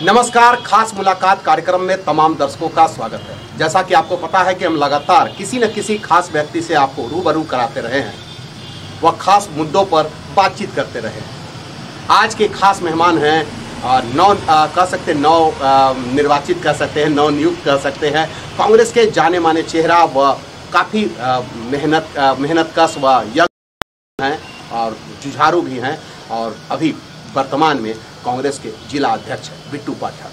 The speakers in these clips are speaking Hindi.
नमस्कार, खास मुलाकात कार्यक्रम में तमाम दर्शकों का स्वागत है। जैसा कि आपको पता है कि हम लगातार किसी न किसी खास व्यक्ति से आपको रूबरू कराते रहे हैं, वह खास मुद्दों पर बातचीत करते रहे हैं। आज के खास मेहमान हैं निर्वाचित कह सकते हैं, नव नियुक्त कह सकते हैं, कांग्रेस के जाने माने चेहरा व काफ़ी मेहनतकश व यंग हैं और जुझारू भी हैं और अभी वर्तमान में कांग्रेस के जिला अध्यक्ष हैं बिट्टू पाठक।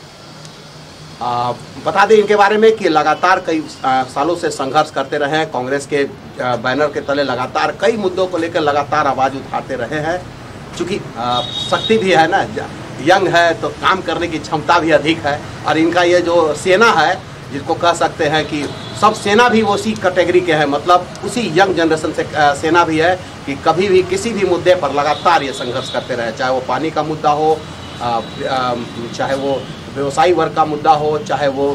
बता दें इनके बारे में कि लगातार कई सालों से संघर्ष करते रहे हैं, कांग्रेस के बैनर के तले लगातार कई मुद्दों को लेकर लगातार आवाज़ उठाते रहे हैं। चूँकि शक्ति भी है ना, यंग है तो काम करने की क्षमता भी अधिक है और इनका ये जो सेना है, जिसको कह सकते हैं कि सब सेना भी उसी कैटेगरी के हैं, मतलब उसी यंग जनरेशन से सेना भी है कि कभी भी किसी भी मुद्दे पर लगातार ये संघर्ष करते रहे, चाहे वो पानी का मुद्दा हो, चाहे वो व्यवसायी वर्ग का मुद्दा हो, चाहे वो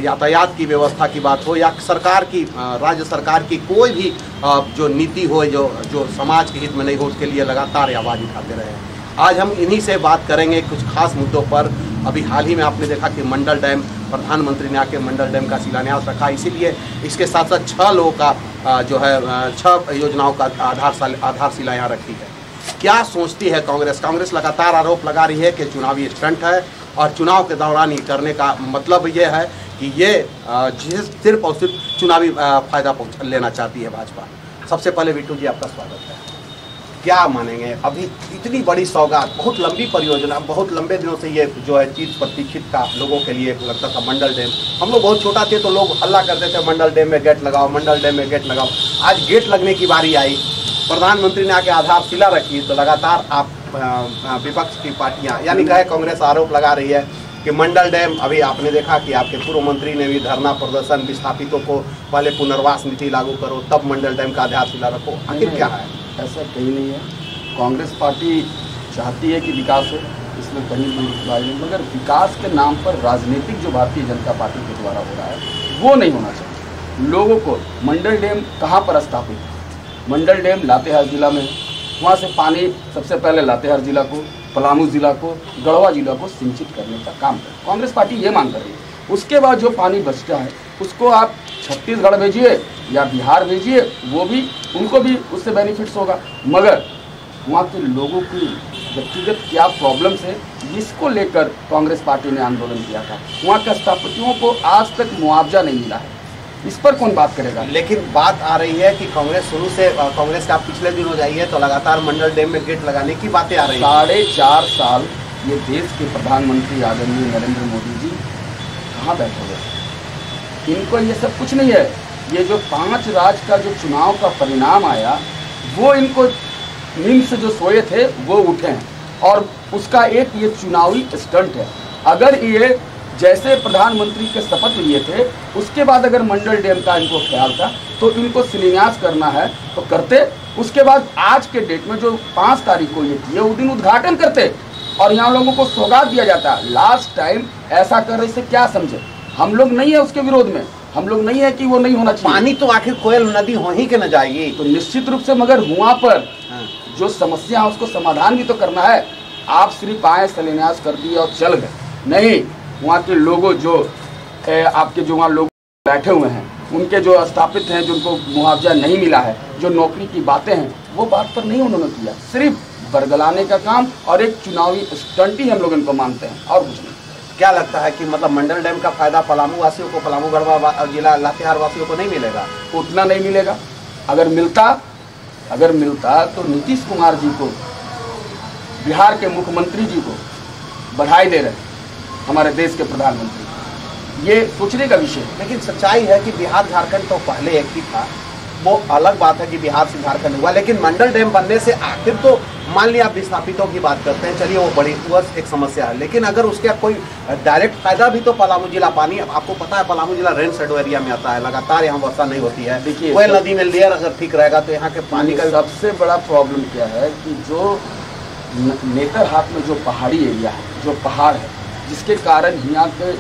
यातायात की व्यवस्था की बात हो या सरकार की, राज्य सरकार की कोई भी जो नीति हो जो समाज के हित में नहीं हो, उसके लिए लगातार आवाज़ उठाते रहे। आज हम इन्हीं से बात करेंगे कुछ खास मुद्दों पर। अभी हाल ही में आपने देखा कि मंडल डैम, प्रधानमंत्री ने आके मंडल डैम का शिलान्यास रखा, इसीलिए इसके साथ साथ 6 लोगों का जो है 6 योजनाओं का आधारशिला यहाँ रखी है। क्या सोचती है कांग्रेस? कांग्रेस लगातार आरोप लगा रही है कि चुनावी स्टंट है और चुनाव के दौरान ये करने का मतलब ये है कि ये सिर्फ और सिर्फ चुनावी फायदा लेना चाहती है भाजपा। सबसे पहले बिट्टू जी आपका स्वागत है। क्या मानेंगे, अभी इतनी बड़ी सौगात, बहुत लंबी परियोजना, बहुत लंबे दिनों से ये जो है चीज़ प्रतीक्षित था लोगों के लिए, लगता था मंडल डैम। हम लोग बहुत छोटा थे तो लोग हल्ला करते थे मंडल डैम में गेट लगाओ, मंडल डैम में गेट लगाओ। आज गेट लगने की बारी आई, प्रधानमंत्री ने आके आधारशिला रखी, तो लगातार आप विपक्ष की पार्टियाँ यानी कहे कांग्रेस आरोप लगा रही है कि मंडल डैम, अभी आपने देखा कि आपके पूर्व मंत्री ने भी धरना प्रदर्शन, विस्थापितों को पहले पुनर्वास नीति लागू करो तब मंडल डैम का आधारशिला रखो, आखिर क्या है? ऐसा कहीं नहीं है। कांग्रेस पार्टी चाहती है कि विकास हो, इसमें कहीं नहीं, मगर विकास के नाम पर राजनीतिक जो भारतीय जनता पार्टी के द्वारा हो रहा है वो नहीं होना चाहिए। लोगों को मंडल डैम कहाँ पर स्थापित है? मंडल डैम लातेहार जिला में, वहाँ से पानी सबसे पहले लातेहार जिला को, पलामू जिला को, गढ़वा जिला को सिंचित करने का काम कर कांग्रेस पार्टी ये मांग कर रही है। उसके बाद जो पानी बचता है उसको आप छत्तीसगढ़ भेजिए या बिहार भेजिए, वो भी, उनको भी उससे बेनिफिट्स होगा। मगर वहाँ के लोगों की व्यक्तिगत क्या प्रॉब्लम्स है, जिसको लेकर कांग्रेस पार्टी ने आंदोलन किया था, वहाँ के स्थपतियों को आज तक मुआवजा नहीं मिला है। इस पर कौन बात करेगा? लेकिन बात आ रही है कि कांग्रेस शुरू से, कांग्रेस का पिछले दिन हो जाइए तो लगातार मंडल डैम में गेट लगाने की बातें आ रही हैं। 4.5 साल ये देश के प्रधानमंत्री आदरणीय नरेंद्र मोदी जी कहाँ बैठे हुए? इनको ये सब कुछ नहीं है। ये जो 5 राज्य का जो चुनाव का परिणाम आया, वो इनको नींद से जो सोए थे वो उठे हैं और उसका एक ये चुनावी स्टंट है। अगर ये जैसे प्रधानमंत्री के शपथ लिए थे उसके बाद अगर मंडल डैम का इनको ख्याल था तो इनको शिलान्यास करना है तो करते, उसके बाद आज के डेट में जो 5 तारीख को ये किए उस दिन उद्घाटन करते और यहाँ लोगों को सौगात दिया जाता। लास्ट टाइम ऐसा करने से क्या समझे? हम लोग नहीं है उसके विरोध में, हम लोग नहीं है कि वो नहीं होना चाहिए। पानी तो आखिर कोयल नदी हो ही के न जाएगी, तो निश्चित रूप से, मगर वहाँ पर जो समस्या है उसको समाधान भी तो करना है। आप सिर्फ आए, शिलान्यास कर दिए और चल गए, नहीं। वहाँ के लोगों जो आपके जो वहाँ लोग बैठे हुए हैं, उनके जो स्थापित हैं, जिनको मुआवजा नहीं मिला है, जो नौकरी की बातें हैं, वो बात पर नहीं उन्होंने किया। सिर्फ बरगलाने का काम और एक चुनावी स्टंट ही हम लोग इनको मानते हैं और कुछ नहीं। क्या लगता है कि मतलब मंडल डैम का फायदा पलामू वासियों को, पलामू गढ़वा जिला लातेहार वासियों को नहीं मिलेगा? उतना नहीं मिलेगा। अगर मिलता तो नीतीश कुमार जी को, बिहार के मुख्यमंत्री जी को बधाई दे रहे हैं, हमारे देश के प्रधानमंत्री। ये सोचने का विषय है। लेकिन सच्चाई है कि बिहार झारखंड तो पहले एक ही था, वो अलग बात है कि बिहार से झारखंड हुआ, लेकिन मंडल डैम बनने से आखिर तो मान लिया आप विस्थापितों की बात करते हैं, चलिए वो बड़ी एक समस्या है, लेकिन अगर उसका कोई डायरेक्ट फायदा भी तो पलामू जिला, पानी आपको पता है पलामू जिला रेन शेडो एरिया में आता है, लगातार यहाँ वर्षा नहीं होती है। देखिए कोयल नदी में लेयर अगर ठीक रहेगा तो यहाँ के पानी का सबसे बड़ा प्रॉब्लम क्या है कि जो नेतरहाट में जो पहाड़ी एरिया है, जो पहाड़ है, जिसके कारण यहाँ के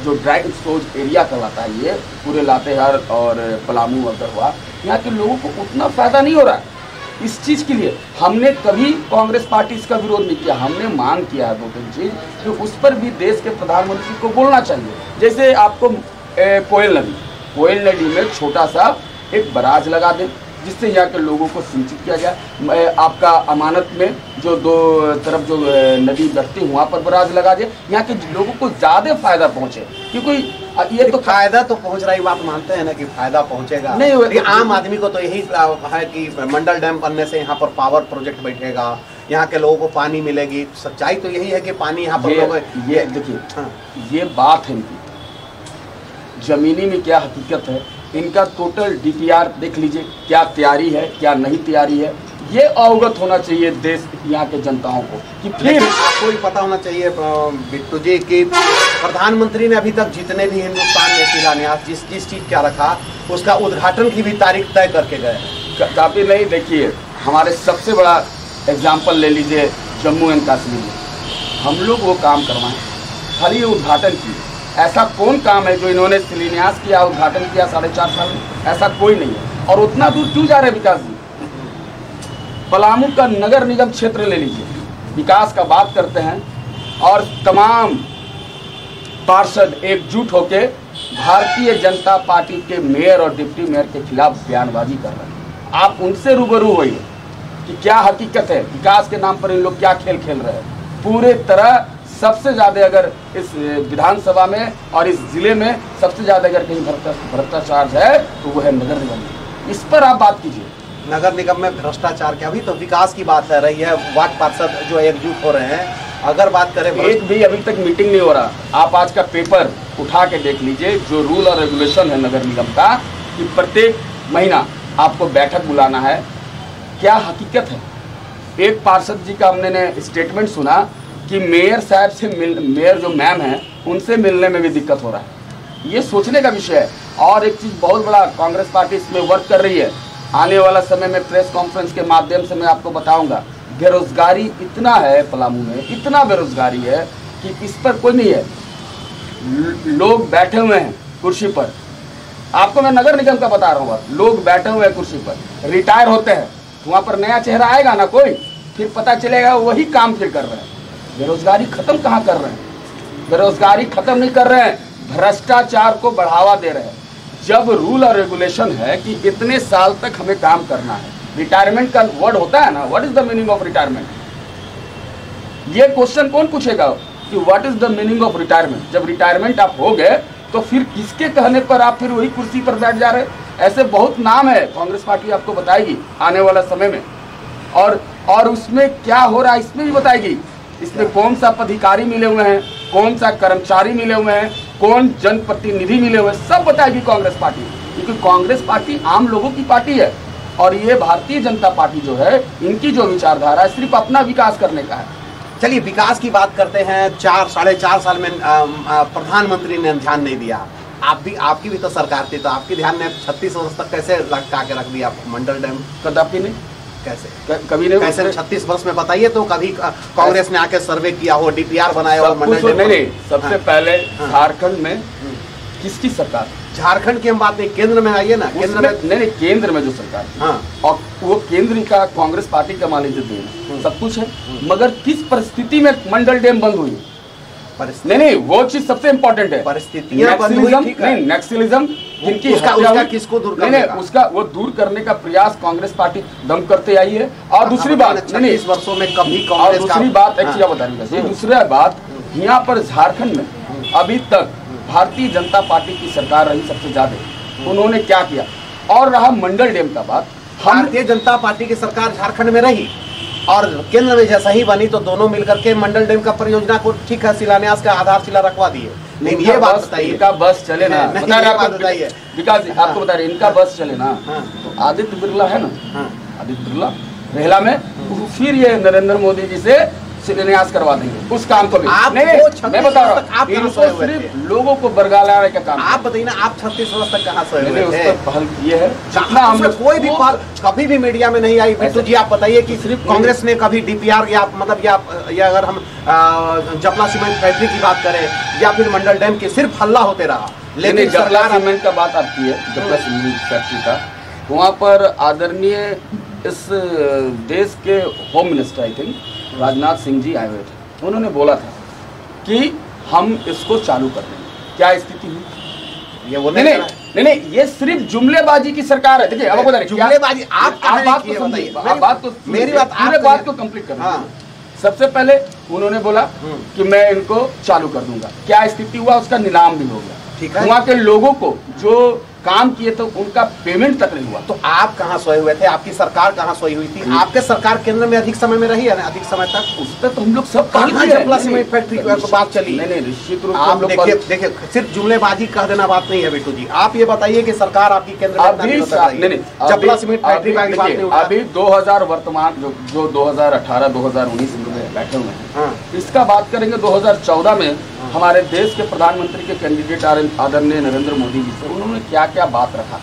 जो ड्राई एक्सपोज एरिया कहलाता है, ये पूरे लातेहार और पलामू अगर हुआ, यहाँ के लोगों को उतना फ़ायदा नहीं हो रहा है। इस चीज़ के लिए हमने कभी कांग्रेस पार्टी इसका विरोध नहीं किया। हमने मांग किया है 2-3 चीज़ कि उस पर भी देश के प्रधानमंत्री को बोलना चाहिए। जैसे आपको कोयल नदी में छोटा सा एक बराज लगा दें, जिससे यहाँ के लोगों को सिंचित किया जाए। आपका अमानत में जो दो तरफ जो नदी बहती वहाँ पर बराज लगा दिया, यहाँ के लोगों को ज़्यादा फायदा पहुँचे। क्योंकि ये तो फायदा तो पहुँच रही बात मानते हैं ना कि फायदा पहुँचेगा नहीं, आम आदमी को तो यही है कि मंडल डैम बनने से यहाँ पर पावर प्रोजेक्ट बैठेगा, यहाँ के लोगों को पानी मिलेगी। सच्चाई तो यही है कि पानी यहाँ पर लोग ये देखिए, ये बात है इनकी, जमीनी में क्या हकीकत है, इनका टोटल DPR देख लीजिए, क्या तैयारी है क्या नहीं तैयारी है, ये अवगत होना चाहिए देश यहाँ के जनताओं को। कि फिर आपको भी पता होना चाहिए बिट्टू जी कि प्रधानमंत्री ने अभी तक जितने भी हिंदुस्तान में शिलान्यास जिस चीज़ क्या रखा उसका उद्घाटन की भी तारीख तय करके गए। काफ़ी नहीं, देखिए हमारे सबसे बड़ा एग्जाम्पल ले लीजिए जम्मू एंड कश्मीर में, हम लोग वो काम करवाएं, खाली उद्घाटन की। ऐसा कौन काम है जो इन्होंने शिलान्यास किया, उद्घाटन किया 4.5 साल में? ऐसा कोई नहीं है। और उतना दूर क्यों जा रहे हैं विकास जी? पलामू का नगर निगम क्षेत्र ले लीजिए, विकास का बात करते हैं और तमाम पार्षद एकजुट होकर भारतीय जनता पार्टी के मेयर और डिप्टी मेयर के खिलाफ बयानबाजी कर रहे हैं। आप उनसे रूबरू होइए कि क्या हकीकत है, विकास के नाम पर इन लोग क्या खेल खेल रहे हैं। पूरे तरह सबसे ज़्यादा अगर इस विधानसभा में और इस जिले में सबसे ज़्यादा अगर कहीं भ्रष्टाचार है तो वो है नगर निगम। इस पर आप बात कीजिए। नगर निगम में भ्रष्टाचार क्या, अभी तो विकास की बात कर रही है, वार्ड पार्षद जो एकजुट हो रहे हैं। अगर बात करें, एक भी अभी तक मीटिंग नहीं हो रहा। आप आज का पेपर उठा के देख लीजिए, जो रूल और रेगुलेशन है नगर निगम का कि प्रत्येक महीना आपको बैठक बुलाना है। क्या हकीकत है? एक पार्षद जी का हमने स्टेटमेंट सुना कि मेयर साहब से मेयर जो मैम है उनसे मिलने में भी दिक्कत हो रहा है। ये सोचने का विषय है। और एक चीज़ बहुत बड़ा कांग्रेस पार्टी इसमें वर्क कर रही है। आने वाला समय में प्रेस कॉन्फ्रेंस के माध्यम से मैं आपको बताऊंगा। बेरोजगारी इतना है पलामू में, इतना बेरोजगारी है कि इस पर कोई नहीं है। लोग बैठे हुए हैं कुर्सी पर, आपको मैं नगर निगम का बता रहा हूँ, लोग बैठे हुए हैं कुर्सी पर, रिटायर होते हैं, वहाँ पर नया चेहरा आएगा ना कोई, फिर पता चलेगा वही काम फिर कर रहे हैं। बेरोजगारी खत्म कहाँ कर रहे हैं? बेरोजगारी खत्म नहीं कर रहे हैं, भ्रष्टाचार को बढ़ावा दे रहे हैं। जब रूल और रेगुलेशन है कि इतने साल तक हमें काम करना है, रिटायरमेंट का वर्ड होता है ना, what is the meaning of retirement? ये क्वेश्चन कौन पूछेगा कि what is the meaning of retirement? जब रिटायरमेंट आप हो गए तो फिर किसके कहने पर आप फिर वही कुर्सी पर बैठ जा रहे? ऐसे बहुत नाम है, कांग्रेस पार्टी आपको बताएगी आने वाला समय में। और उसमें क्या हो रहा है इसमें भी बताएगी। इसमें कौन सा पदाधिकारी मिले हुए हैं, कौन सा कर्मचारी मिले हुए हैं, कौन जनप्रतिनिधि मिले हुए हैं, सब बताएगी कांग्रेस पार्टी। क्योंकि कांग्रेस पार्टी आम लोगों की पार्टी है और ये भारतीय जनता पार्टी जो है, इनकी जो विचारधारा है सिर्फ अपना विकास करने का है। चलिए विकास की बात करते हैं। 4-4.5 साल में प्रधानमंत्री ने ध्यान नहीं दिया। आपकी भी तो सरकार थी, तो आपकी ध्यान ने 36 वर्ष तक कैसे लटका के रख दिया मंडल डैम? कदापि नहीं। कैसे कभी नहीं? कैसे 36 वर्ष में बताइए तो। कभी कांग्रेस ने आके सर्वे किया हो, DPR बनाया हो मंडल डैम? नहीं, सबसे पहले झारखंड में किसकी सरकार? झारखंड की हम बात नहीं, केंद्र में आइए ना। केंद्र में नहीं, केंद्र में जो सरकार है, और वो केंद्र का कांग्रेस पार्टी का मान लीजिए देन सब कुछ है, मगर किस परिस्थिति में मंडल डैम बंद हुई? नहीं, वो चीज सबसे इंपॉर्टेंट है। परिस्थितियां बंद हुई, ठीक है। नक्सलिज्म जिनकी उसका किसको दूर करने का? उसका वो दूर करने का प्रयास कांग्रेस पार्टी दम करते आई है। और दूसरी बात, नहीं, इस वर्षों में कभी और दूसरी बात एक चीज बताइएगा, दूसरी बात, यहाँ पर झारखंड में अभी तक भारतीय जनता पार्टी की सरकार रही सबसे ज्यादा। उन्होंने क्या किया? और रहा मंडल डैम का बात, भारतीय जनता पार्टी की सरकार झारखंड में रही और केंद्र में जैसा ही बनी तो दोनों मिलकर के मंडल डैम का परियोजना को ठीक है शिलान्यास का आधारशिला रखवा दिए। लेकिन ये बात बताइए, इनका बस चले ना, बताइए विकास जी, आपको बता रहे इनका बस चले ना, तो आदित्य बिरला है ना, आदित्य बिरला रेहला में, फिर ये नरेंद्र मोदी जी से शिलान्यास करवा देंगे उस काम को भी। मैं बता रहा हूँ, इनको सिर्फ लोगों को बरगलाने का काम। आप बताइए ना, आप 36 वर्ष तक कहाँ सोए हुए थे? पहल ये है, जितना हम कोई भी कभी भी मीडिया में नहीं आई। बिट्टू जी आप बताइए कि सिर्फ कांग्रेस ने कभी DPR या मतलब या अगर हम जपला सीमेंट फैक्ट्री की बात करें या फिर मंडल डैम की, सिर्फ हल्ला होते रहा। लेकिन जपला सीमेंट का बात आपकी है, जपला सीमेंट फैक्ट्री का, वहाँ पर आदरणीय इस देश के home minister I think Rajnath Singh ji आए हुए थे। उन्होंने बोला था कि हम इसको चालू कर देंगे। क्या स्थिति हुई? ये वो नहीं, ये सिर्फ जुमलेबाजी की सरकार है। देखिए अब जुमलेबाजी आप बात को मेरी बात को कंप्लीट कर। सबसे पहले उन्होंने बोला कि मैं इनको चालू कर दूंगा। क्या स्थिति हुआ? उसका नीलाम भी हो गया। ठीक है, वहाँ के लोगों को जो काम किए तो उनका पेमेंट तक नहीं हुआ। तो आप कहाँ सोए हुए थे? आपकी सरकार कहाँ सोई हुई थी? आपके सरकार केंद्र में अधिक समय में रही है ना, अधिक समय तक। उस पर तो हम लोग सब जपला सीमेंट फैक्ट्री की बात चली। नहीं, निश्चित रूप से देखिए सिर्फ जुमलेबाजी कह देना बात नहीं है बिट्टू जी। आप ये बताइए कि सरकार आपकी केंद्र में जपला सीमेंट फैक्ट्री का बात नहीं। अभी 2000 वर्तमान जो 2018-2019 में बैठे हुए हैं, इसका बात करेंगे 2014 में हमारे देश के प्रधानमंत्री के कैंडिडेट आदरणीय नरेंद्र मोदी जी से उन्होंने क्या क्या बात रखा।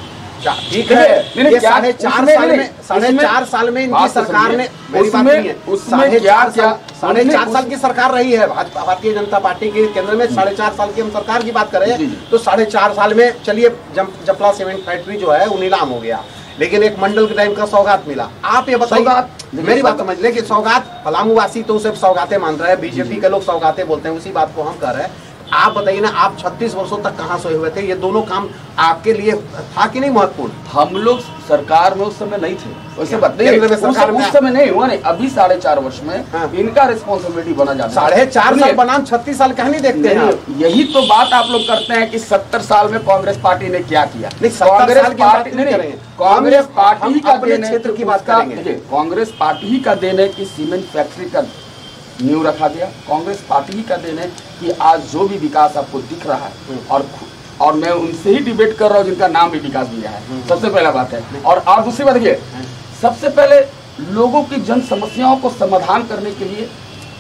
ठीक है, ये 4.5 साल में इनकी सरकार ने, मेरी बात नहीं है, उसमें 4.5 साल की सरकार रही है भारतीय जनता पार्टी के केंद्र में। 4.5 साल की हम सरकार की बात करें तो 4.5 साल में चलिए जपला सीमेंट फैक्ट्री जो है वो नीलाम हो गया, लेकिन एक मंडल के टाइम का सौगात मिला। आप ये बताइए, मेरी बात समझ ले कि सौगात पलामू वासी तो उसे सौगाते मान रहे हैं, बीजेपी के लोग सौगाते बोलते हैं, उसी बात को हम कर रहे हैं। आप बताइए ना, आप 36 वर्षों तक कहाँ सोए हुए थे? ये दोनों काम आपके लिए था कि नहीं महत्वपूर्ण? हम लोग सरकार में उस समय नहीं थे, वैसे बताइए सरकार में उस समय नहीं हुआ। नहीं, अभी 4.5 वर्ष में इनका रिस्पॉन्सिबिलिटी बना जाता है। 4.5 साल बनाम 36 साल कहीं नहीं देखते हैं। यही तो बात आप लोग करते हैं कि 70 साल में कांग्रेस पार्टी ने क्या किया। कांग्रेस पार्टी का क्षेत्र की बात करेंगे। कांग्रेस पार्टी ही का देन है कि सीमेंट फैक्ट्री का नींव रखा गया। कांग्रेस पार्टी ही का देन है कि आज जो भी विकास आपको दिख रहा है, और मैं उनसे ही डिबेट कर रहा हूँ जिनका नाम भी विकास दिया है। सबसे पहला बात है। और दूसरी बात देखिए, सबसे पहले लोगों की जन समस्याओं को समाधान करने के लिए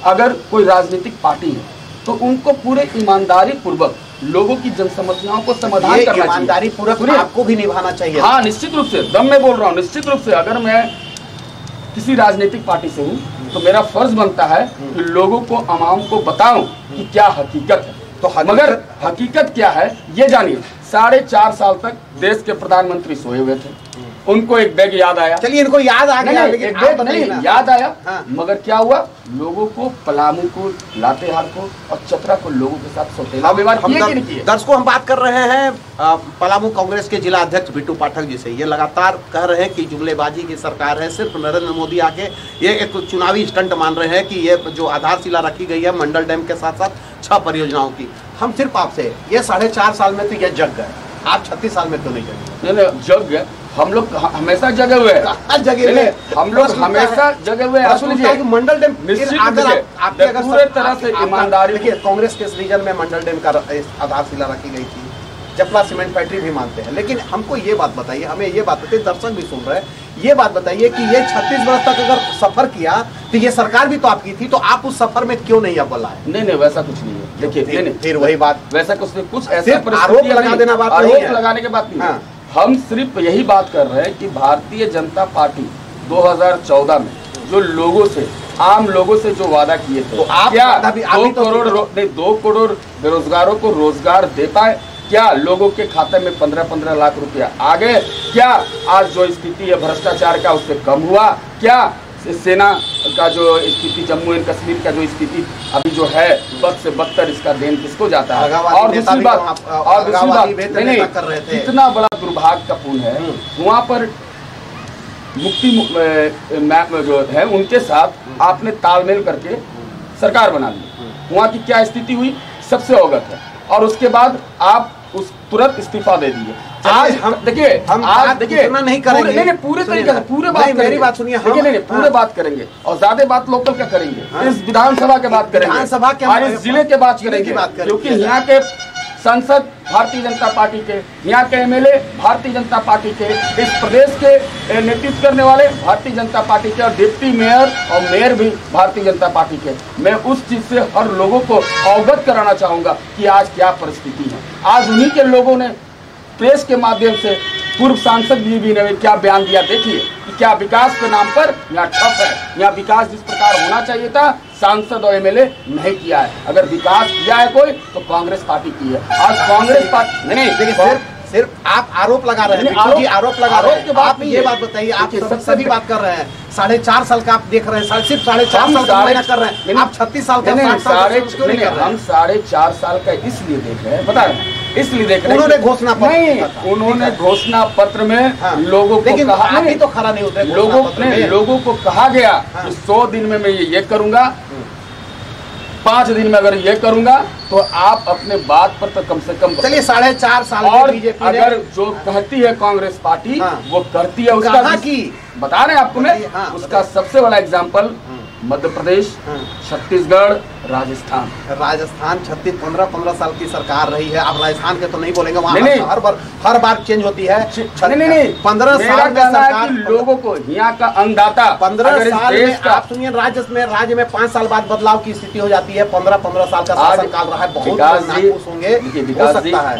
अगर कोई राजनीतिक पार्टी है तो उनको पूरे ईमानदारी पूर्वक लोगों की जन समस्याओं को समाधान करना चाहिए। ईमानदारी पूर्वक आपको भी निभाना चाहिए। हाँ, निश्चित रूप से, दम में बोल रहा हूँ, निश्चित रूप से। अगर मैं किसी राजनीतिक पार्टी से हूँ तो मेरा फर्ज बनता है कि लोगों को, आवाम को बताऊं कि क्या हकीकत है। तो मगर हकीकत क्या है ये जानिए। 4.5 साल तक देश के प्रधानमंत्री सोए हुए थे, उनको एक बैग याद आया। चलिए, इनको याद आ गया, लेकिन एक बैग नहीं याद आया। मगर क्या हुआ, लोगों को, पलामू को, लातेहार को और चतरा को लोगों के साथ सौतेला व्यवहार किए। दर्शकों, हम बात कर रहे हैं पलामू कांग्रेस के जिला अध्यक्ष बिट्टू पाठक जी से। ये लगातार कह रहे हैं कि जुमलेबाजी की सरकार है, सिर्फ नरेंद्र मोदी आके ये एक चुनावी स्टंट मान रहे हैं कि ये जो आधारशिला रखी गई है मंडल डैम के साथ साथ 6 परियोजनाओं की। हम सिर्फ आपसे, ये 4.5 साल में तो ये जग गए, आप 36 साल में क्यों नहीं जगे? नहीं, जग गए। हम लोग हमेशा जगे हुए हैं, हम लोग हमेशा जगे हुए हैं। मंडल डैम पूरे तरह से ईमानदारी। देखिए, कांग्रेस के रीजन में मंडल डैम का आधारशिला रखी गई थी, जपला सीमेंट फैक्ट्री भी मानते हैं। लेकिन हमको ये बात बताइए, हमें ये बात बताइए, दर्शक भी सुन रहे हैं, ये बात बताइए कि ये 36 वर्ष तक अगर सफर किया तो ये सरकार भी तो आपकी थी, तो आप उस सफर में क्यों नहीं अव्वल आए? नहीं, वैसा कुछ नहीं है। देखिए, फिर वही बात, वैसा कुछ ऐसा आरोप लगा देना बात नहीं है, आरोप लगाने की बात नहीं है। हम सिर्फ यही बात कर रहे हैं कि भारतीय जनता पार्टी 2014 में जो लोगों से, आम लोगों से जो वादा किए थे, तो आप क्या 2 करोड़ बेरोजगारों को रोजगार दे पाए? क्या लोगों के खाते में 15-15 लाख रुपया आ गए? क्या आज जो स्थिति है भ्रष्टाचार का उससे कम हुआ? क्या सेना का जो स्थिति, जम्मू एंड कश्मीर का जो स्थिति अभी जो है बद से बदतर, इसका देन किसको जाता है? और दूसरी बात, नहीं, कितना बड़ा दुर्भाग्य का पूर्ण है, वहाँ पर मुक्ति मैप जो है उनके साथ आपने तालमेल करके सरकार बना ली। वहाँ की क्या स्थिति हुई सबसे अवगत है, और उसके बाद आप उस तुरंत इस्तीफा दे दिए। आज हम देखिए, नहीं करेंगे, नहीं, पूरे तरीके से पूरे बात, मेरी बात सुनिए, नहीं, पूरे बात करेंगे, और ज्यादा बात लोकल का करेंगे, इस विधानसभा के बात करेंगे, विधानसभा के, और इस जिले के बात करेंगे, क्योंकि यहाँ के सांसद भारतीय जनता पार्टी के, यहाँ के एमएलए भारतीय जनता पार्टी के, इस प्रदेश के नेतृत्व करने वाले भारतीय जनता पार्टी के, और डिप्टी मेयर और मेयर भी भारतीय जनता पार्टी के। मैं उस चीज से हर लोगों को अवगत कराना चाहूंगा कि आज क्या परिस्थिति है। आज उन्हीं के लोगों ने प्रेस के माध्यम से पूर्व सांसद भी ने क्या बयान दिया। देखिए कि क्या विकास के नाम पर यहाँ ठप है, यहाँ विकास जिस प्रकार होना चाहिए था सांसद और एमएलए नहीं किया है। अगर विकास किया है कोई तो कांग्रेस पार्टी की है। आज कांग्रेस पार्टी नहीं, देखिए सिर्फ आप आरोप लगा रहे हैं, आरोप लगा रहे हैं। आप ये बात बताइए, आप सभी बात कर रहे हैं, 4.5 साल का आप देख रहे हैं, सिर्फ 4.5 साल का मेहनत कर रहे हैं, आप 36 साल का, 60 साल का, हम 4.5 साल का इसलिए देख रहे हैं, बता रहे हैं, इसलिए देख रहे हैं उन्होंने घोषणा पत्र नहीं, उन्होंने घोषणा पत्र में लोगों को कहा, नहीं तो खड़ा नहीं होते, लोगों को कहा गया कि 100 दिन में मैं ये करूंगा, 5 दिन में अगर ये करूंगा तो आप अपने बात पर तो कम से कम चलिए 4.5 साल। और अगर जो कहती है कांग्रेस पार्टी वो करती है, उसका की बता रहे हैं आपको मैं, उसका सबसे बड़ा एग्जाम्पल मध्य प्रदेश, छत्तीसगढ़, राजस्थान 36 15 साल की सरकार रही है। अब राजस्थान के तो नहीं बोलेंगे, वहाँ हर बार चेंज होती है। नहीं 15 साल में सरकार, लोगों को यहाँ का अन्नदाता 15 साल में, आप सुनिए, राज्य में 5 साल बाद बदलाव की स्थिति हो जाती है। 15 साल का शासनकाल रहा है, बहुत नाखुश होंगे, हो सकता है।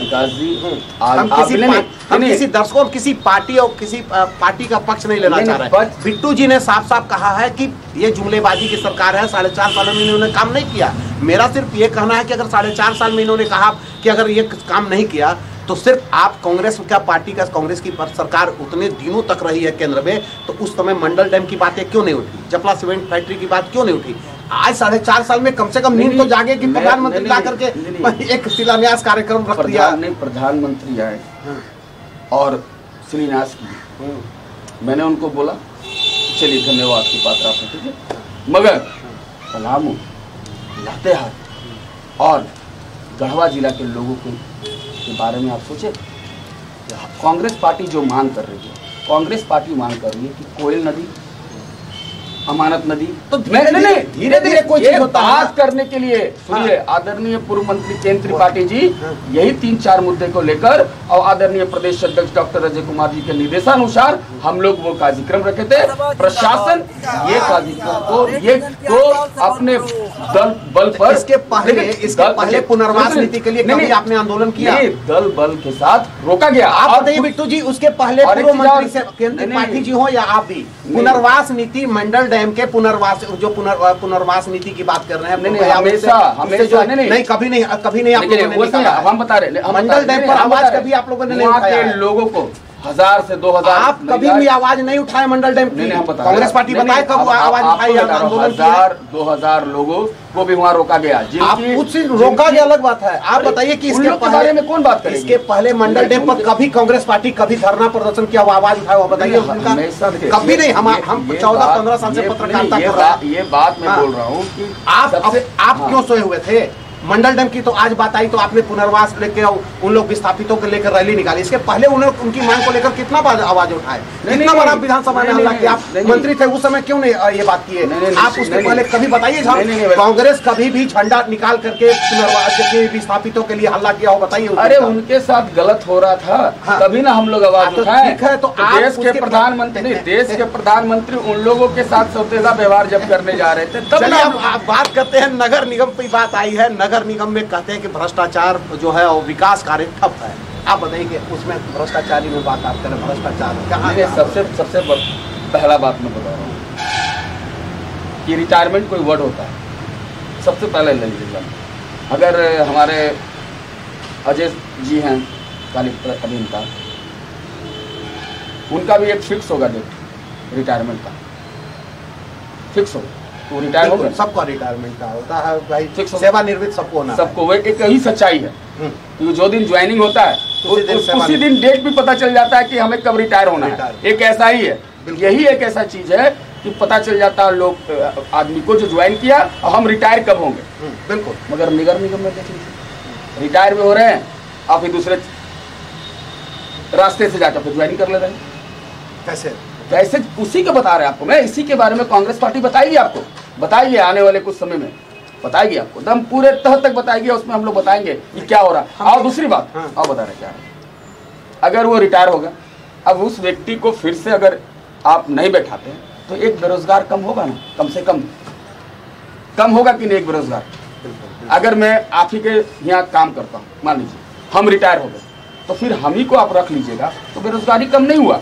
हम किसी दर्शकों, किसी पार्टी और किसी पार्टी का पक्ष नहीं लेना चाह रहे हैं। बिट्टू जी ने साफ साफ कहा है कि ये जुमलेबाजी की सरकार है, 4.5 सालों में इन्होंने काम नहीं किया। मेरा सिर्फ ये कहना है कि अगर 4.5 साल में इन्होंने कहा कि अगर ये काम नहीं किया तो सिर्फ आप कांग्रेस का पार्टी का, कांग्रेस की सरकार उतने दिनों तक रही है केंद्र में, तो उस समय मंडल डैम की बातें क्यों नहीं उठी, जपला सीमेंट फैक्ट्री की बात क्यों नहीं उठी? आज 4.5 साल में कम से कम नींद तो जागे कि प्रधानमंत्री ला करके एक शिलान्यास कार्यक्रम रख दिया। प्रधानमंत्री आए और शिलान्यास की, मैंने उनको बोला चलिए धन्यवाद की पात्र आपने, ठीक है, मगर पलामू, लातेहार और गढ़वा जिला के लोगों के बारे में आप सोचे। कांग्रेस पार्टी जो मांग कर रही है, कांग्रेस पार्टी मांग कर रही है कि कोयल नदी, अमानत नदी, तो धीरे धीरे कोई चीज बात करने के लिए सुनिए, आदरणीय पूर्व मंत्री केंद्र त्रिपाठी जी यही 3-4 मुद्दे को लेकर और आदरणीय प्रदेश अध्यक्ष डॉक्टर अजय कुमार जी के निर्देशानुसार हम लोग वो कार्यक्रम रखे थे। प्रशासन ये कार्यक्रम को अपने दल बल पर, इसके पहले पुनर्वास नीति के लिए कभी आपने आंदोलन किया? दल बल के साथ रोका गया। आप बताइए बिट्टू जी, उसके पहले पूर्व मंत्री से केंद्र त्रिपाठी जी हो या आप भी, पुनर्वास नीति, मंडल डैम के पुनर्वास, जो पुनर्वास नीति की बात कर रहे हैं, हमेशा नहीं कभी नहीं आप लोगों ने, हम बता रहे हैं मंडल डैम पर आवाज कभी आप लोगों ने नहीं उठाया? लोगों को 1000 से 2000 आप कभी भी आवाज नहीं उठाए मंडल डैम की? कांग्रेस पार्टी बताए कब आवाज उठाई? 1000-2000 लोगों को भी वहाँ रोका गया। आप कुछ रोका गया अलग बात है, आप बताइए कि इसके बारे में कौन बात करेगी? इसके पहले मंडल डैम पर कभी कांग्रेस पार्टी कभी धरना प्रदर्शन किया, आवाज उठाया, बताइए? कभी नहीं। हम 14-15 साल से पत्रकारिता कर रहे हैं, ये बात मैं बोल रहा हूँ कि आप क्यों सोए हुए थे? मंडल डैम की तो आज बात आई तो आपने पुनर्वास लेके उन लोग विस्थापितों को लेकर रैली निकाली। इसके पहले उन्होंने उनकी मांग को लेकर कितना बार आवाज उठाए, कितना बार आप विधानसभा में हल्ला किया? आप मंत्री थे उस समय, क्यों नहीं ये बात किए आप? उसके पहले कभी बताइए, कांग्रेस कभी भी झंडा निकाल करके पुनर्वास के विस्थापितों के लिए हल्ला किया हो? बताइए। अरे उनके साथ गलत हो रहा था तभी ना हम लोग आवाज उठाए। ठीक है, तो देश के प्रधानमंत्री उन लोगों के साथ सौतेला व्यवहार जब करने जा रहे थे तब आप बात करते हैं। नगर निगम की बात आई है, नगर निगम में कहते हैं कि भ्रष्टाचार जो है और विकास कार्य ठप है। आप बताइए कि उसमें भ्रष्टाचारी में बात आप करें, भ्रष्टाचार कहाँ? सबसे पहला बात मैं बता रहा हूँ कि रिटायरमेंट कोई वर्ड होता है, सबसे पहले ले लीजिएगा। अगर हमारे अजय जी हैं काली अभिनेता, उनका भी एक फिक्स होगा डेट रिटायरमेंट का, फिक्स होगा, तो रिटायर होगा। सबका रिटायरमेंट का होता है भाई, सेवानिवृत्त सबको होना, सबको। एक ही सच्चाई है कि जो दिन ज्वाइनिंग होता है उसी दिन डेट भी पता चल जाता है कि हमें कब रिटायर होना है। एक ऐसा ही है, यही एक ऐसा चीज है कि पता चल जाता है लोग, आदमी को जो ज्वाइन किया और हम रिटायर कब होंगे। बिल्कुल। मगर नगर निगम में देख लीजिए, रिटायर भी हो रहे हैं और फिर दूसरे रास्ते से जाकर फिर ज्वाइनिंग कर ले रहे हैं। कैसे उसी को बता रहे हैं आपको मैं, इसी के बारे में कांग्रेस पार्टी बताएगी आपको, बताएगी आने वाले कुछ समय में, बताएगी आपको, दम पूरे तह तक बताएगी। उसमें हम लोग बताएंगे कि क्या हो रहा है। और दूसरी बात और बता रहे क्या है, अगर वो रिटायर होगा, अब उस व्यक्ति को फिर से अगर आप नहीं बैठाते हैं तो एक बेरोजगार कम होगा ना, कम से कम होगा कि नहीं एक बेरोजगार? अगर मैं आप ही के यहाँ काम करता हूँ, मान लीजिए हम रिटायर हो गए, तो फिर हम ही को आप रख लीजिएगा तो बेरोजगारी कम नहीं हुआ।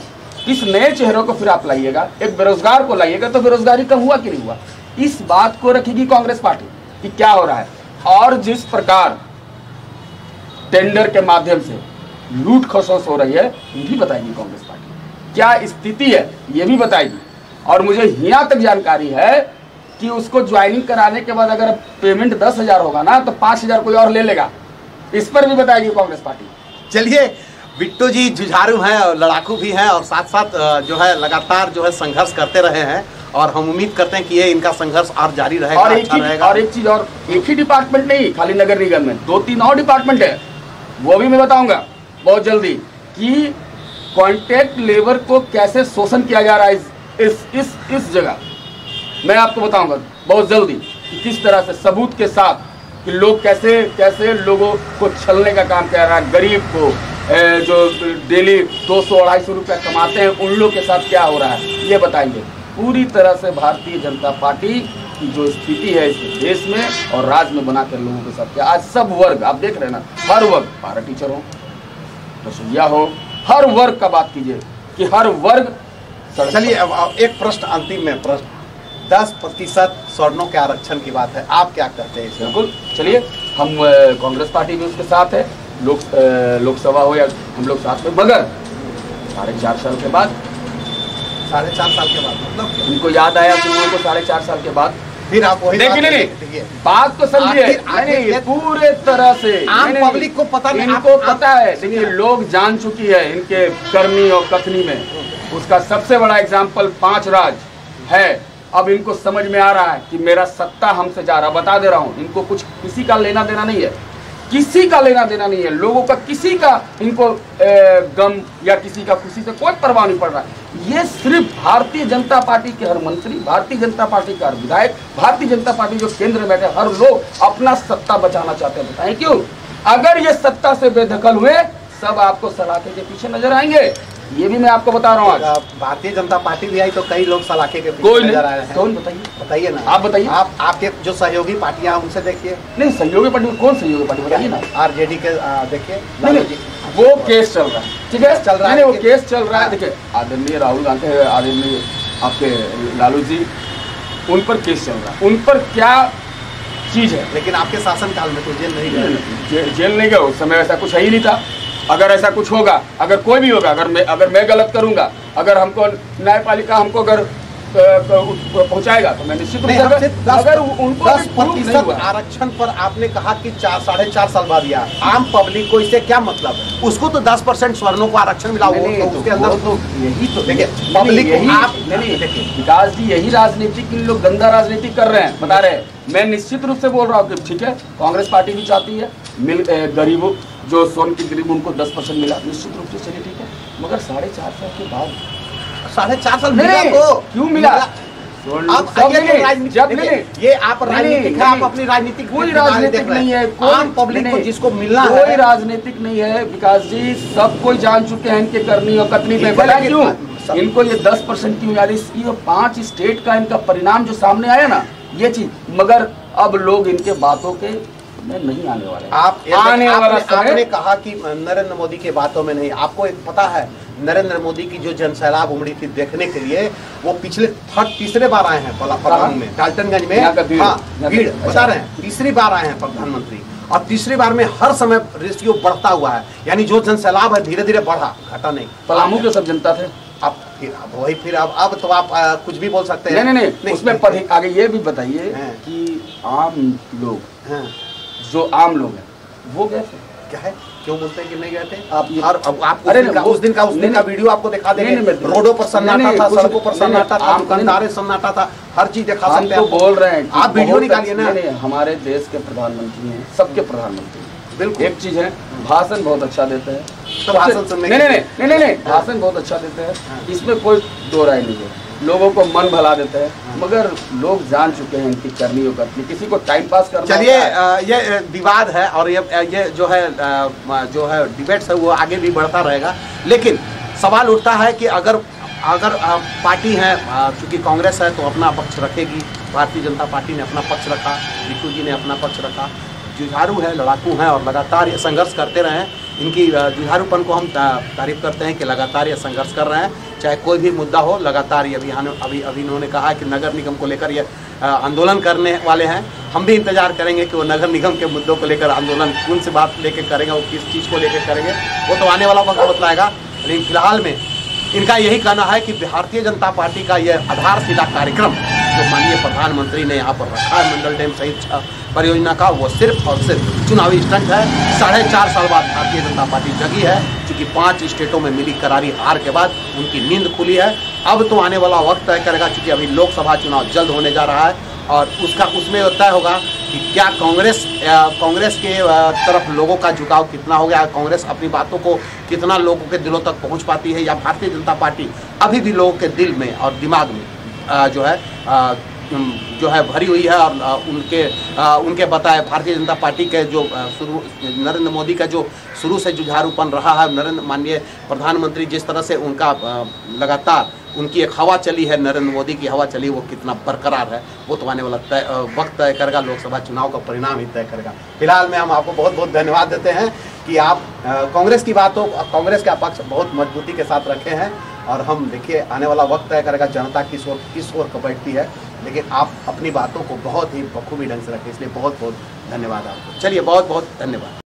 इस नए चेहरों को फिर आप लाइएगा, एक बेरोजगार को लाइएगा तो बेरोजगारी कम हुआ कि नहीं हुआ? इस बात को रखेगी कांग्रेस पार्टी कि क्या हो रहा है। और जिस प्रकार टेंडर के माध्यम से लूट खसोस हो रही है, ये भी बताएगी कांग्रेस पार्टी। क्या स्थिति है ये भी बताएगी। और मुझे यहाँ तक जानकारी है कि उसको ज्वाइनिंग कराने के बाद अगर पेमेंट 10,000 होगा ना तो 5,000 कोई और ले लेगा, इस पर भी बताएगी कांग्रेस पार्टी। चलिए, बिट्टू जी जुझारू हैं और लड़ाकू भी हैं और साथ साथ जो है लगातार जो है संघर्ष करते रहे हैं और हम उम्मीद करते हैं कि ये इनका संघर्ष और जारी रहेगा, और अच्छा रहेगा। और एक चीज और, एक ही डिपार्टमेंट नहीं, खाली नगर निगम में 2-3 और डिपार्टमेंट है, वो भी मैं बताऊंगा बहुत जल्दी कि कॉन्ट्रैक्ट लेबर को कैसे शोषण किया जा रहा है इस जगह मैं आपको बताऊंगा बहुत जल्दी कि किस तरह से सबूत के साथ कि लोग कैसे लोगों को छलने का काम कर रहा है। गरीब को जो डेली 200-250 रुपया कमाते हैं उन लोग के साथ क्या हो रहा है ये बताएंगे। पूरी तरह से भारतीय जनता पार्टी की जो स्थिति है इस देश में और राज्य में बनाकर लोगों के साथ क्या, आज सब वर्ग आप देख रहे हैं ना, हर वर्ग, पारा टीचर हो, रसोईया हो, हर वर्ग का बात कीजिए कि हर वर्ग। चलिए अब एक प्रश्न अंतिम में प्रश्न, 10% स्वर्णों के आरक्षण की बात है, आप क्या कहते हैं? बिल्कुल, चलिए हम कांग्रेस पार्टी भी उसके साथ है, लोकसभा हो या हम लोग साथ में, मगर 4.5 साल के बाद, 4.5 साल के बाद मतलब उनको याद आया कि उनको 4.5 साल के बाद फिर आप वही देखिए बात तो समझिए, नहीं पूरे तरह से आम पब्लिक को पता नहीं, इनको पता है। देखिए लोग जान चुकी है इनके करनी और कथनी में। उसका सबसे बड़ा एग्जाम्पल 5 राज है। अब इनको समझ में आ रहा है कि मेरा सत्ता हमसे जा रहा, बता दे रहा हूँ, इनको कुछ किसी का लेना देना नहीं है, किसी का लेना देना नहीं है, लोगों का किसी का इनको गम या किसी का खुशी से कोई परवाह नहीं पड़ रहा है। ये सिर्फ भारतीय जनता पार्टी के हर मंत्री, भारतीय जनता पार्टी का हर विधायक, भारतीय जनता पार्टी जो केंद्र में बैठे हर लोग अपना सत्ता बचाना चाहते हैं। बताएं क्यों? अगर ये सत्ता से बेदखल हुए सब आपको सलाखे के पीछे नजर आएंगे, ये भी मैं आपको बता रहा हूँ। आज भारतीय जनता पार्टी भी आई तो कई लोग सलाखे के कोई पीछे नजर आ रहे हैं। कौन बताइए? बताइए ना, आप बताइए। आप आपके जो सहयोगी पार्टियां उनसे देखिए। नहीं सहयोगी पार्टी, कौन सहयोगी पार्टी बताइए ना। आरजेडी के देखिए, नहीं वो केस चल रहा है, ठीक है चल रहा है, वो केस चल रहा है। देखिए आदरणीय राहुल गांधी, आदरणीय आपके लालू जी, उन पर केस चल रहा है, उन पर क्या चीज है। लेकिन आपके शासनकाल में तो जेल नहीं गए। जेल नहीं गए, उस समय ऐसा कुछ है ही नहीं था। अगर ऐसा कुछ होगा, अगर कोई भी होगा, अगर मैं गलत करूंगा, अगर हमको न्यायपालिका हमको अगर पहुंचाएगा तो मैं निश्चित रूप से, अगर उनको 10% आरक्षण पर आपने कहा कि 4-4.5 साल बाद दिया, आम पब्लिक को इससे क्या मतलब है? उसको तो 10% स्वर्णों को आरक्षण मिला, उसके अंदर तो यही तो देखिए पब्लिक आप देखिए विकास जी, यही राजनीतिक इन लोग गंदा राजनीति कर रहे हैं, बता रहे हैं। मैं निश्चित रूप से बोल रहा हूँ कि ठीक है कांग्रेस पार्टी भी चाहती है गरीबों जो स्वर्ण की गरीब उनको 10% मिला, निश्चित रूप से चलिए ठीक है, मगर 4.5 साल के बाद 4.5 साल मिला तो क्यों मिला? ये आप राजनीतिक है, आप अपनी राजनीतिक, कोई राजनीतिक नहीं है, आम पब्लिक को जिसको मिलना है, कोई राजनीतिक नहीं है विकास जी, सब कोई जान चुके हैं इनके करनी और कतनी में। बता क्यों इनको ये 10% की मिला, ये 5 स्टेट का इनका परिणाम जो सामने आया ना ये चीज, मगर अब लोग इनके बातों के में नहीं आने वाले। आपने कहा कि नरेंद्र मोदी के बातों में नहीं, आपको एक पता है नरेंद्र मोदी की जो जनसैलाब उमड़ी थी देखने के लिए, वो पिछले तीसरे बार आए हैं पलामू में, डाल्टनगंज में, हाँ भीड़ बता रहे हैं, तीसरी बार आए हैं प्रधानमंत्री, और तीसरी बार में हर समय रेशियो बढ़ता हुआ है, यानी जो जनसैलाब है धीरे धीरे बढ़ा, घटा नहीं। पलामू के सब जनता थे, अब तो आप कुछ भी बोल सकते हैं। नहीं उसमें आगे ये भी बताइए कि आम लोग जो आम लोग हैं वो गए थे क्या है, क्यों बोलते हैं कि नहीं गए थे आप? और अब आप उस दिन का वीडियो आपको दिखा देंगे, रोडों पर सन्नाटा था, सड़कों पर सन्नाटा था, दुकानदारें सन्नाटा था, हर चीज दिखा सकते हैं। बोल रहे हैं आप वीडियो निकालिए ना। हमारे देश के प्रधानमंत्री हैं, सबके प्रधानमंत्री, बिल्कुल। एक चीज है भाषण बहुत अच्छा देते हैं, तो भाषण सुनने नहीं भाषण बहुत अच्छा देते हैं, इसमें कोई दो राय नहीं है, लोगों को मन भला देते हैं, मगर लोग जान चुके हैं इनकी करनी और करनी, किसी को टाइम पास करना। चलिए ये विवाद है और ये जो है डिबेट्स है वो आगे भी बढ़ता रहेगा, लेकिन सवाल उठता है कि अगर पार्टी है, चूंकि कांग्रेस है तो अपना पक्ष रखेगी, भारतीय जनता पार्टी ने अपना पक्ष रखा, बिट्टू जी ने अपना पक्ष रखा, जुझारू है, लड़ाकू हैं और लगातार ये संघर्ष करते रहे हैं। इनकी जुझारूपन को हम तारीफ करते हैं कि लगातार ये संघर्ष कर रहे हैं, चाहे कोई भी मुद्दा हो, लगातार ये अभी इन्होंने कहा कि नगर निगम को लेकर ये आंदोलन करने वाले हैं। हम भी इंतजार करेंगे कि वो नगर निगम के मुद्दों को लेकर आंदोलन कौन सी बात लेकर करेंगे और किस चीज़ को लेकर करेंगे, वो तो आने वाला वक्त बतलाएगा। लेकिन फिलहाल में इनका यही कहना है कि भारतीय जनता पार्टी का यह आधारशिला कार्यक्रम जो माननीय प्रधानमंत्री ने यहाँ पर रखा है मंडल डैम सहित परियोजना का, वो सिर्फ और सिर्फ चुनावी स्टंट है। 4.5 साल बाद भारतीय जनता पार्टी जगी है, क्योंकि 5 स्टेटों में मिली करारी हार के बाद उनकी नींद खुली है। अब तो आने वाला वक्त तय करेगा, क्योंकि अभी लोकसभा चुनाव जल्द होने जा रहा है और उसमें तय होगा कि क्या कांग्रेस के तरफ लोगों का झुकाव कितना हो गया, कांग्रेस अपनी बातों को कितना लोगों के दिलों तक पहुंच पाती है, या भारतीय जनता पार्टी अभी भी लोगों के दिल में और दिमाग में जो है भरी हुई है। और उनके बताए भारतीय जनता पार्टी के जो नरेंद्र मोदी का जो शुरू से जुझारूपन रहा है, माननीय प्रधानमंत्री जिस तरह से उनका लगातार उनकी एक हवा चली है, नरेंद्र मोदी की हवा चली, वो कितना बरकरार है वो तो आने वाला वक्त तय करेगा, लोकसभा चुनाव का परिणाम ही तय करेगा। फिलहाल में हम आपको बहुत बहुत धन्यवाद देते हैं कि आप कांग्रेस की बातों, कांग्रेस का पक्ष बहुत मजबूती के साथ रखे हैं। और हम देखिए आने वाला वक्त तय करेगा जनता किस ओर बैठती है, लेकिन आप अपनी बातों को बहुत ही बखूबी ढंग से रखें, इसलिए बहुत बहुत धन्यवाद आपको। चलिए, बहुत बहुत धन्यवाद।